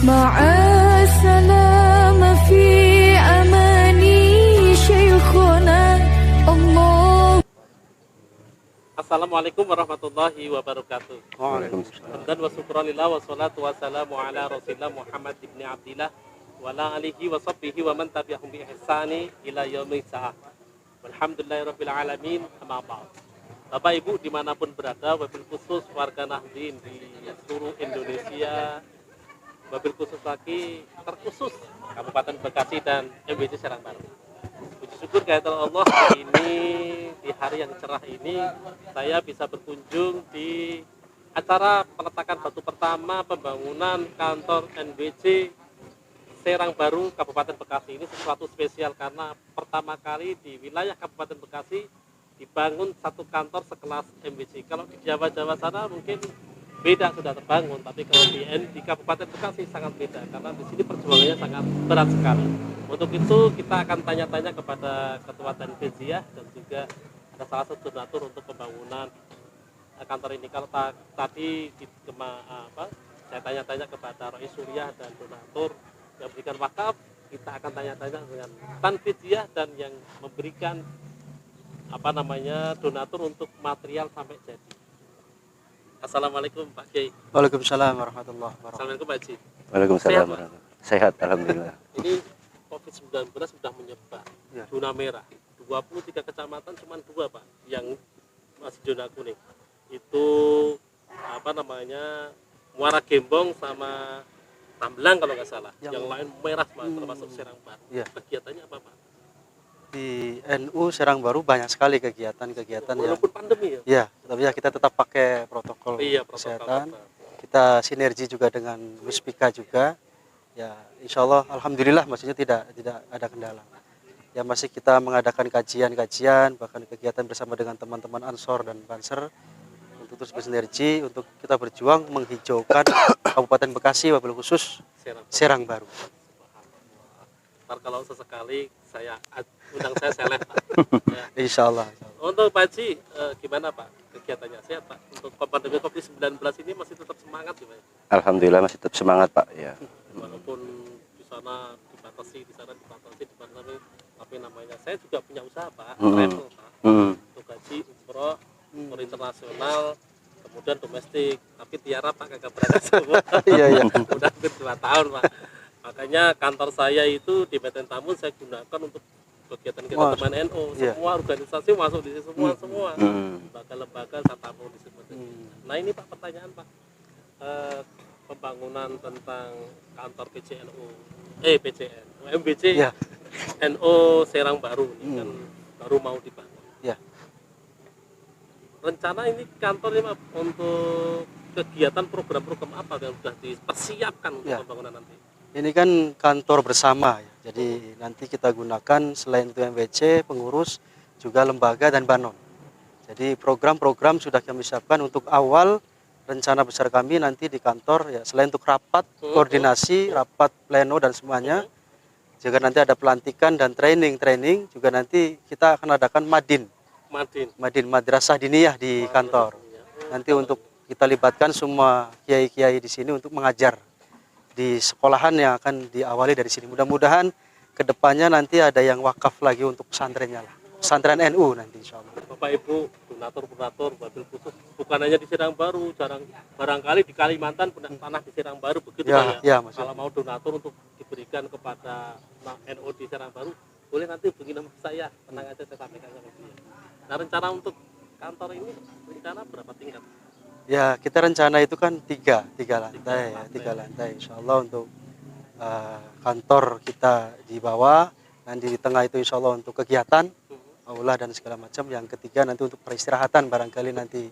مع السلامة في أماني شيخنا الله. Assalamualaikum warahmatullahi wabarakatuh. Waalaikumsalam. Dan wa syukurillah wa salatu wa salamu ala rasulillah Muhammad ibn Abdillah wa ala alihi wa sahbihi wa man tabi'ahum bi ihsani ila yaumil sa'ah. Walhamdulillahirabbil alamin, amma ba'd. Bapak Ibu dimanapun berada, wabil khusus warga Nahdien di seluruh Indonesia, wabil khusus lagi terkhusus Kabupaten Bekasi dan MBC Serang Baru. Puji syukur kehadirat Allah, hari ini di hari yang cerah ini saya bisa berkunjung di acara peletakan batu pertama pembangunan kantor NBC Serang Baru Kabupaten Bekasi. Ini sesuatu spesial karena pertama kali di wilayah Kabupaten Bekasi dibangun satu kantor sekelas MBC. Kalau di Jawa-Jawa sana mungkin beda, sudah terbangun, tapi kalau di Kabupaten Bekasi sangat beda karena di sini perjuangannya sangat berat sekali. Untuk itu kita akan tanya-tanya kepada Ketua Tanfidziyah dan juga ada salah satu donatur untuk pembangunan kantor ini. Kalau tadi saya tanya-tanya kepada Rois Surya dan donatur yang memberikan wakaf, kita akan tanya-tanya dengan Tanfidziyah dan yang memberikan donatur untuk material sampai jadi. Assalamualaikum Pak Kiai. Waalaikumsalam warahmatullahi wabarakatuh. Assalamualaikum Pak Haji. Waalaikumsalam warahmatullahi. Sehat alhamdulillah. Ini COVID-19 sudah menyebar, Ya. zona merah. 23 kecamatan cuma 2 Pak yang masih zona kuning. Itu Muara Gembong sama Tamblang kalau nggak salah. Yang lain merah Pak, termasuk Serang Baru. Ya. Kegiatannya apa Pak? Di NU Serang Baru banyak sekali kegiatan-kegiatan yang Walaupun pandemi ya? ya, tapi ya kita tetap pakai protokol Protokol kesehatan. apa? Kita sinergi juga dengan Wispika juga. Ya, insya Allah alhamdulillah maksudnya tidak ada kendala. Ya, masih kita mengadakan kajian-kajian, bahkan kegiatan bersama dengan teman-teman Ansor dan Banser untuk terus bersinergi untuk kita berjuang menghijaukan Kabupaten Bekasi wabil khusus Serang Baru. Ntar kalau sesekali undang saya lihat Pak. Ya. Insya Allah. Untuk Pak Haji, gimana Pak kegiatannya? Sehat Pak? Untuk pandemi COVID-19 ini masih tetap semangat ya Pak? Alhamdulillah masih tetap semangat Pak ya. Walaupun di sana dibatasi, tapi namanya saya juga punya usaha Pak, travel Pak. Untuk gaji, umroh, umroh internasional, kemudian domestik. Tapi tiara Pak kagak berangkat semua. Iya. Udah hampir 2 tahun Pak. Makanya kantor saya itu di Beten Tamun saya gunakan untuk kegiatan kita teman NU. Semua organisasi masuk di sini semua. Lembaga-lembaga saya tamu di sini. Nah ini Pak pertanyaan Pak. Pembangunan tentang kantor MBC Ya. NU Serang Baru ini kan baru mau dibangun. Ya. Rencana ini kantor ini Pak, untuk kegiatan program-program apa yang sudah dipersiapkan untuk pembangunan nanti? Ini kan kantor bersama ya. Jadi nanti kita gunakan selain itu MBC, pengurus, juga lembaga dan banon. Jadi program-program sudah kami siapkan untuk awal rencana besar kami nanti di kantor ya, selain untuk rapat koordinasi, rapat pleno dan semuanya. Juga nanti ada pelantikan dan training juga nanti kita akan adakan Madin Madrasah Diniyah di kantor. Nanti untuk kita libatkan semua kiai-kiai di sini untuk mengajar di sekolahan yang akan diawali dari sini. Mudah-mudahan kedepannya nanti ada yang wakaf lagi untuk pesantrennya lah. Pesantren NU nanti insya Allah. Bapak Ibu, donatur, wabil khusus bukan hanya di Serang Baru, barangkali di Kalimantan punya tanah di Serang Baru begitu Pak ya. Kalau mau donatur untuk diberikan kepada NU di Serang Baru, boleh nanti hubungi nomor saya, tenang aja saya sampaikan sama dia. Nah rencana untuk kantor ini rencana berapa tingkat? Ya, kita rencana itu kan tiga lantai insya Allah untuk kantor kita di bawah, nanti di tengah itu insya Allah untuk kegiatan, aula dan segala macam. Yang ketiga nanti untuk peristirahatan, barangkali nanti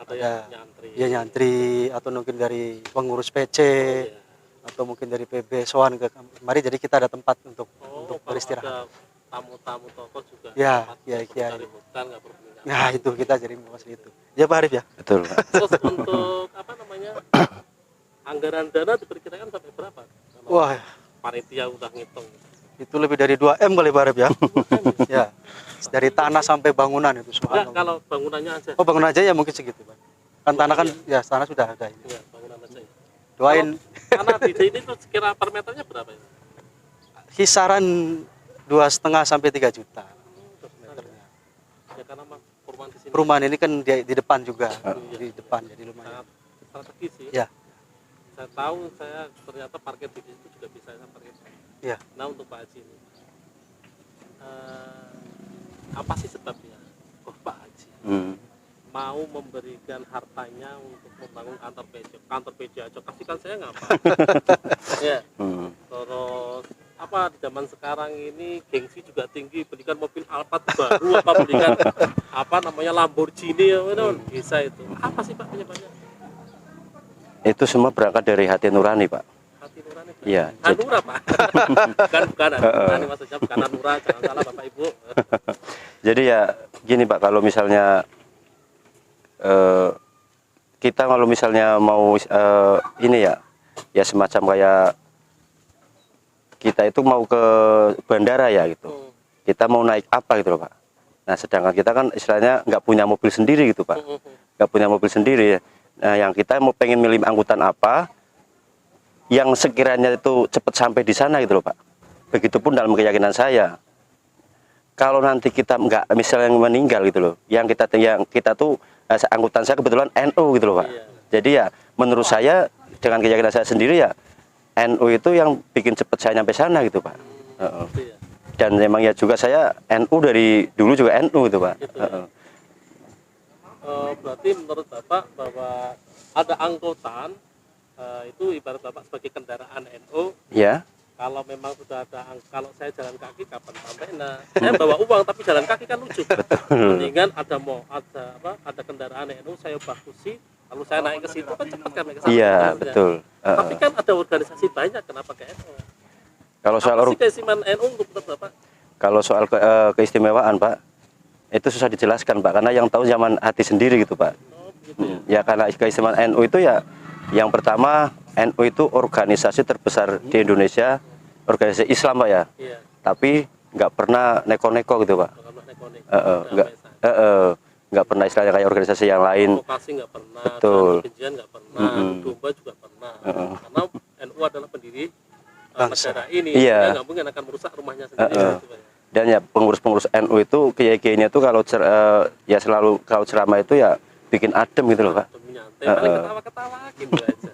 ada nyantri atau mungkin dari pengurus PC atau mungkin dari PB soan ke kemari, jadi kita ada tempat untuk beristirahat. Tamu-tamu tokoh juga. Ya, dari hutan nggak perlu. Nah itu kita jadi masalah itu. Ya Pak Arif ya. Betul Pak. Terus untuk anggaran dana diperkirakan sampai berapa? Wah, panitia udah ngitung. Itu lebih dari 2M kali Pak Arif ya. Ya. Dari tanah sampai bangunan itu semua. Kalau bangunannya aja. Oh, bangunan aja ya mungkin segitu, Pak. Kan tanah kan ya tanah sudah ada ini. Iya, bangunan aja. Doain Karena di sini tuh sekira per meternya berapa ya? Kisaran 2,5 sampai 3 juta per meternya. Ya karena perumahan di sini Perumahan ini kan di depan juga, Iya. di depan jadi lumayan. sangat strategis sih. Ya, Saya tahu saya ternyata parkir di situ juga bisa saya parkir. ya. Nah untuk Pak Haji ini, apa sih sebabnya? Oh Pak Haji mau memberikan hartanya untuk membangun kantor PJ aja kasihkan saya nggak apa? Ya. Terus apa di zaman sekarang ini gengsi juga tinggi, belikan mobil Alphard baru apa belikan apa namanya Lamborghini ya bisa itu. Apa sih Pak penyebabnya? Itu semua berangkat dari hati nurani, Pak. Hati nurani. Iya. Hanura Pak. bukan hati nurani maksudnya bukan Hanura, jangan salah Bapak Ibu. Jadi ya gini Pak, kalau misalnya kita kalau misalnya mau ini ya semacam kayak kita itu mau ke bandara ya gitu. Kita mau naik apa gitu loh Pak. Nah sedangkan kita kan istilahnya nggak punya mobil sendiri gitu Pak. Nggak punya mobil sendiri ya. Nah yang kita mau pengen milih angkutan apa yang sekiranya itu cepat sampai di sana gitu loh Pak. Begitupun dalam keyakinan saya. Kalau nanti kita nggak misalnya meninggal gitu loh, yang kita tuh angkutan saya kebetulan NU gitu loh Pak. Iya. Jadi ya menurut saya dengan keyakinan saya sendiri ya NU itu yang bikin cepat saya nyampe sana gitu Pak. Gitu ya. Dan memang ya juga saya NU dari dulu juga NU gitu Pak. Gitu ya. Berarti menurut Bapak bahwa ada angkutan itu ibarat Bapak sebagai kendaraan NU. Ya. Kalau memang sudah ada, kalau saya jalan kaki kapan sampai? Nah, saya bawa uang tapi jalan kaki kan lucu. Mendingan ada kendaraan NU saya bagusi, lalu saya naik ke situ kan cepat kan ke sana. Iya Maksudnya. betul. Tapi kan ada organisasi banyak, kenapa ke NU? Kalau soal Apa sih keistimewaan NU untuk Bapak? Kalau soal keistimewaan Pak, itu susah dijelaskan Pak, karena yang tahu zaman hati sendiri gitu Pak. Oh, begitu ya. Ya karena keistimewaan NU itu ya, yang pertama NU itu organisasi terbesar di Indonesia, organisasi Islam Pak ya. Iya. Tapi nggak pernah neko-neko gitu Pak. Kalau neko-neko. Nggak pernah istilahnya kayak organisasi yang lain. Vokasi nggak pernah, Betul. kebencian nggak pernah, domba juga pernah. Karena NU adalah pendiri negara ini, Iya. dia nggak mungkin akan merusak rumahnya sendiri. Gitu, Pak. Dan ya pengurus-pengurus NU itu kiai-kiainya itu kalau ya selalu kalau ceramah itu ya bikin adem gitu loh Pak. Demi nyantai, paling ketawa-ketawa gitu aja.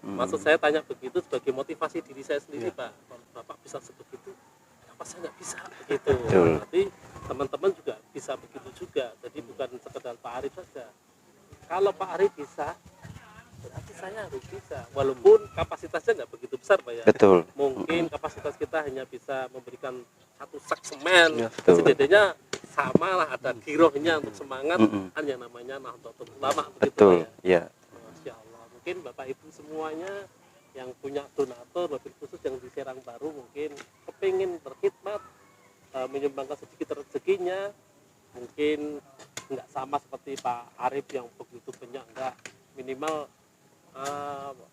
Maksud saya tanya begitu sebagai motivasi diri saya sendiri Pak. Kalau Bapak bisa sebegitu, kenapa saya nggak bisa begitu? Betul. Berarti teman-teman juga bisa begitu juga. Jadi bukan sekedar Pak Arif saja. Kalau Pak Arif bisa, berarti saya harus bisa. Walaupun kapasitasnya nggak begitu besar Pak ya. Betul. Mungkin kapasitas kita hanya bisa memberikan 1 sak semen. Ya, betul. Setidaknya sama lah, ada girohnya untuk semangat. Kan yang namanya Nahdlatul Ulama begitu Betul. Pak ya. Ya. Masya Allah, mungkin Bapak Ibu semuanya yang punya donatur mobil khusus yang di Serang Baru mungkin kepingin berkhidmat, menyumbangkan sedikit rezekinya, mungkin nggak sama seperti Pak Arif yang begitu banyak, enggak, minimal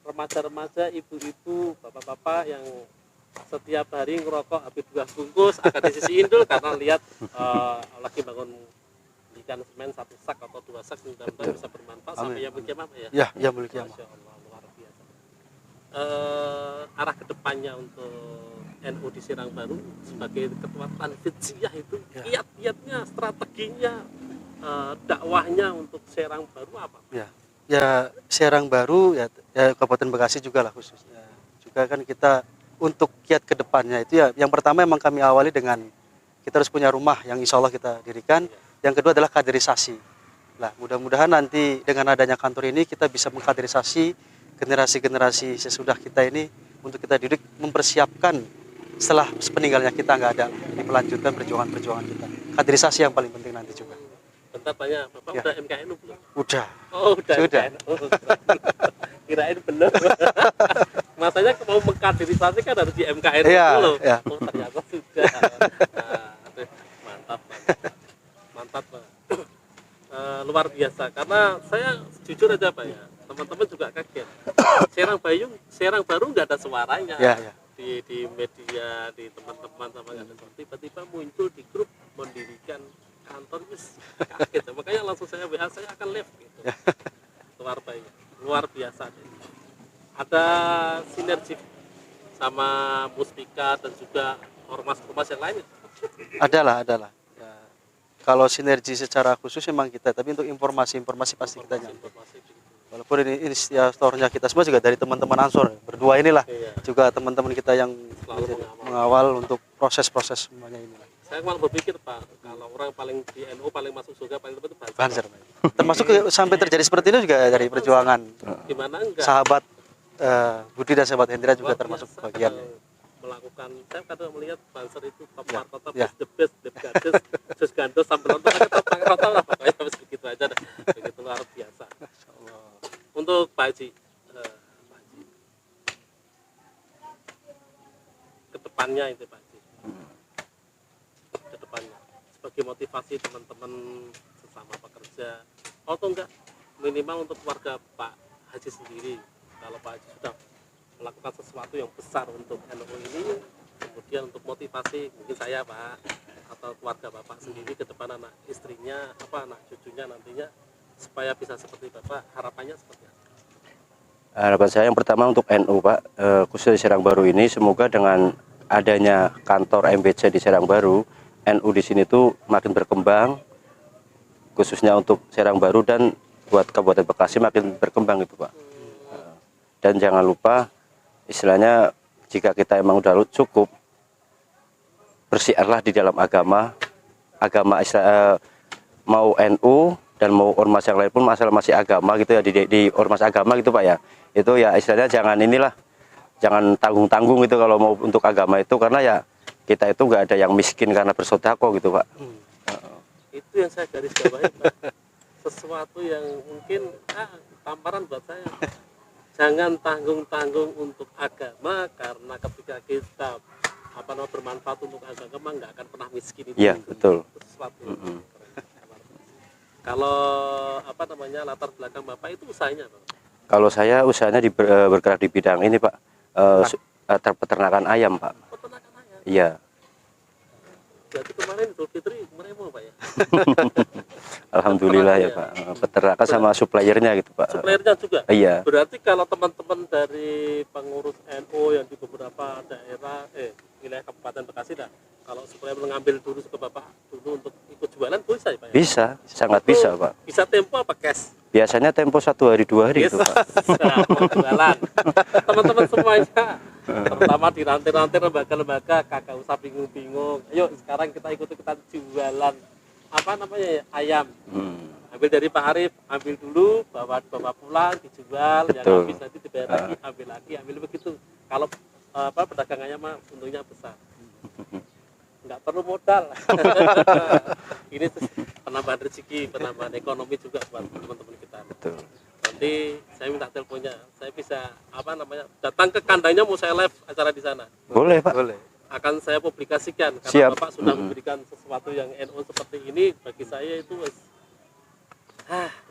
remaja-remaja, ibu-ibu, bapak-bapak yang setiap hari ngerokok habis 2 bungkus akan disisihin dulu karena lihat lagi bangun ikan semen 1 sak atau 2 sak mudah-mudahan bisa bermanfaat sampai yang berkiamat ya. Ya, ya mulai kiamat. Masya Allah, luar biasa. Arah kedepannya untuk NU di Serang Baru sebagai ketua Tanfidziyah itu kiat-kiatnya, strateginya, dakwahnya untuk Serang Baru apa? Ya Serang Baru ya Kabupaten Bekasi juga lah khususnya. Juga kan kita untuk kiat kedepannya itu ya yang pertama memang kami awali dengan kita harus punya rumah yang insya Allah kita dirikan. Yang kedua adalah kaderisasi. Nah, mudah-mudahan nanti dengan adanya kantor ini kita bisa mengkaderisasi generasi-generasi sesudah kita ini untuk kita didik mempersiapkan setelah peninggalnya kita nggak ada, ini melanjutkan perjuangan-perjuangan kita. Kaderisasi yang paling penting nanti juga. Bentar tanya, Bapak Ya. udah MKNU belum? Udah. Oh, udah. Sudah. MKNU. Kirain belum. Masanya mau mengkaderisasi kan harus di MKNU Iya, dulu. iya. Oh, ternyata sudah. Nah, aduh, mantap. Mantap, Pak. Luar biasa karena saya jujur aja Pak ya, teman-teman juga kaget. Serang Baru nggak ada suaranya. Ya. Di media, di teman-teman sama nggak ada suara. Tiba-tiba muncul di grup mendirikan kantor, kaget. Makanya langsung saya WA, saya akan live gitu. Luar biasa. ada sinergi sama Muspika dan juga ormas-ormas yang lain? Adalah. Ya, kalau sinergi secara khusus memang kita, tapi untuk informasi pasti kita nyampe. Informasi gitu. Walaupun ini inisiatornya kita semua juga dari teman-teman Ansor berdua inilah, Iya. juga teman-teman kita yang Selalu mengawal untuk proses-proses semuanya ini. Saya malah berpikir Pak, kalau orang paling di NU paling masuk surga paling tepat itu Banser, termasuk sampai terjadi seperti ini juga dari perjuangan Gimana enggak? sahabat Budi dan sahabat Hendra juga Luar termasuk biasa bagian. kalau melakukan, saya kadang melihat Banser itu top Ya, markotop, ya. the best, the gadis, sus gandos sambil nonton aja top markotop lah pokoknya begitu aja dah. Begitu luar biasa. Untuk Pak Haji, kedepannya itu Pak Haji, kedepannya sebagai motivasi teman-teman sesama pekerja, atau enggak minimal untuk keluarga Pak Haji sendiri, kalau Pak Haji sudah melakukan sesuatu yang besar untuk NU ini, kemudian untuk motivasi mungkin saya Pak atau keluarga Bapak sendiri ke depan, anak istrinya, anak cucunya nantinya supaya bisa seperti Bapak, harapannya seperti apa? Harapan saya yang pertama untuk NU Pak, khususnya di Serang Baru ini, semoga dengan adanya kantor MBC di Serang Baru, NU di sini tuh makin berkembang, khususnya untuk Serang Baru dan buat Kabupaten Bekasi makin berkembang itu Pak. Dan jangan lupa, istilahnya jika kita emang udah cukup, bersiarlah di dalam agama istilah, mau NU dan mau ormas yang lain pun masalah masih agama gitu ya, di ormas agama gitu Pak ya, itu ya istilahnya jangan tanggung-tanggung gitu kalau mau untuk agama itu, karena ya kita itu nggak ada yang miskin karena bersedekah gitu Pak. Itu yang saya garis bawahi Pak, sesuatu yang mungkin tamparan buat saya, jangan tanggung-tanggung untuk agama, karena ketika kita bermanfaat untuk agama nggak akan pernah miskin. Itu Iya betul. Itu sesuatu yang keren. Kalau latar belakang Bapak itu usahanya Pak? Kalau saya usahanya bergerak di bidang ini Pak, peternakan ayam Pak. Peternakan ayam. Iya. Berarti kemarin Idul Fitri meremo Pak ya? Alhamdulillah ya Pak, peternakan sama suppliernya gitu Pak. Suppliernya juga? Iya. Berarti kalau teman-teman dari pengurus NU yang di beberapa daerah, wilayah Kabupaten Bekasi dah, kalau supplier mengambil dulu ke Bapak dulu untuk ikut jualan bisa ya Pak ya? Bisa, sangat Itu bisa Pak. Bisa tempo apa cash? Biasanya tempo 1 hari 2 hari gitu Pak. Mau jualan. Teman-teman semuanya, terutama di rantai-rantai lembaga-lembaga, kagak usah bingung-bingung. Ayo sekarang kita ikutan jualan ayam. Ambil dari Pak Arif, ambil dulu, bawa pulang, dijual, yang Betul. habis nanti dibayar lagi, ambil begitu. Kalau perdagangannya mah untungnya besar, nggak perlu modal. Ini penambahan rezeki, penambahan ekonomi juga buat teman-teman kita. Betul. Nanti saya minta teleponnya, saya bisa datang ke kandangnya, mau saya live acara di sana. Boleh Pak. Boleh. Akan saya publikasikan karena Siap. Bapak sudah memberikan sesuatu yang NU seperti ini, bagi saya itu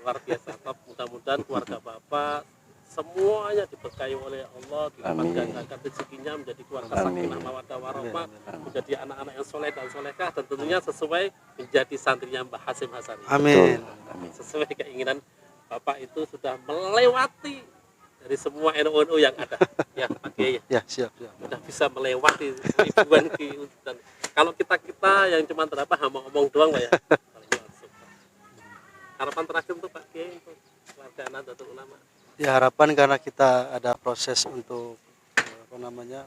luar biasa. Mudah-mudahan keluarga Bapak semuanya diberkahi oleh Allah, dilipat gandakan rezekinya, menjadi keluarga sakinah mawaddah warahmah, menjadi anak-anak yang soleh dan solehah, dan tentunya sesuai menjadi santrinya Mbah Hasyim Hasani. Amin. Amin. Sesuai keinginan Bapak itu sudah melewati dari semua NU yang ada, ya Pak Kiai. Ya, siap. Sudah bisa melewati ribuan dan kalau kita yang cuma hanya ngomong doang Pak ya. Harapan terakhir untuk Pak Kiai, untuk keluarga Nahdlatul Ulama. Ya, harapan karena kita ada proses untuk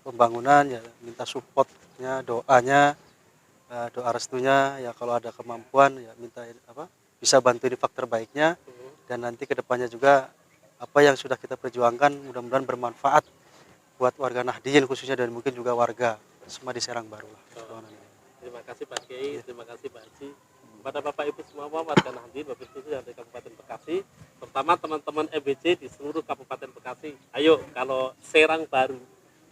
pembangunan, ya minta supportnya, doanya, doa restunya, ya kalau ada kemampuan ya minta bisa bantu infak terbaiknya, dan nanti kedepannya juga apa yang sudah kita perjuangkan mudah-mudahan bermanfaat buat warga Nahdien khususnya, dan mungkin juga warga semua di Serang Baru lah. Terima kasih Pak Kiai, terima kasih Pak Haji. Kepada Bapak Ibu semua warga Nahdien, Bapak Ibu yang dari Kabupaten Bekasi, terutama teman-teman MBC di seluruh Kabupaten Bekasi. Ayo, kalau Serang Baru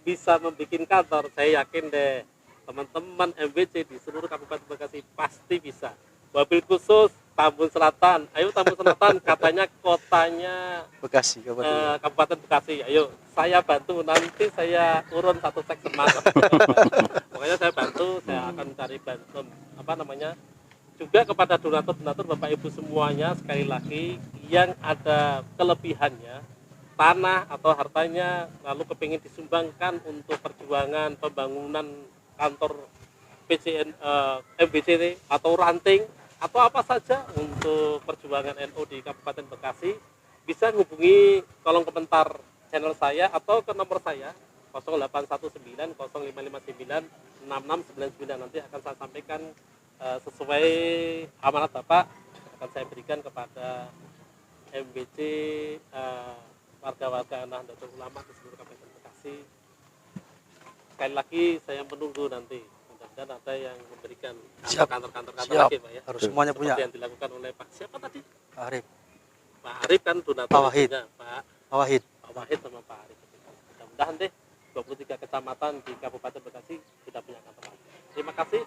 bisa membuat kantor, saya yakin deh teman-teman MBC di seluruh Kabupaten Bekasi pasti bisa. Wabil khusus Tambun Selatan, ayo Tambun Selatan, katanya kotanya Bekasi, Kabupaten Bekasi. Ayo, saya bantu, nanti saya urun satu seksen mas. Pokoknya saya bantu, saya akan cari bantu juga kepada donatur-donatur Bapak Ibu semuanya. Sekali lagi, yang ada kelebihannya tanah atau hartanya lalu kepingin disumbangkan untuk perjuangan pembangunan kantor MBC atau ranting atau apa saja untuk perjuangan NU di Kabupaten Bekasi, bisa hubungi kolom komentar channel saya atau ke nomor saya 0819 0559 6699. Nanti akan saya sampaikan sesuai amanat Bapak, akan saya berikan kepada MBC warga-warga Nahdlatul Ulama di seluruh Kabupaten Bekasi. Sekali lagi saya menunggu nanti, mudah-mudahan ada yang memberikan kantor-kantor lagi Pak ya. Harus semuanya punya. Seperti yang dilakukan oleh Pak siapa tadi? Pak Arif. Pak Arif kan donatur. Pak Wahid. Pak Wahid sama Pak Arif. Mudah-mudahan deh 23 kecamatan di Kabupaten Bekasi sudah punya kantor. Terima kasih.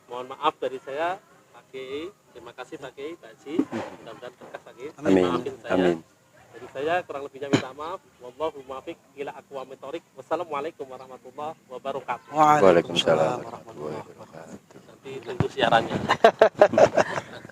Mohon maaf dari saya Pak Kiai. Terima kasih Pak Kiai, Pak Haji. Mudah-mudahan berkah Pak Kiai. Amin. Maafin saya. Amin. Dari saya kurang lebihnya minta maaf. Wallahu muwaffiq ila aqwamit thoriq. Wassalamualaikum warahmatullahi wabarakatuh. Waalaikumsalam warahmatullahi wabarakatuh. Nanti tunggu siarannya.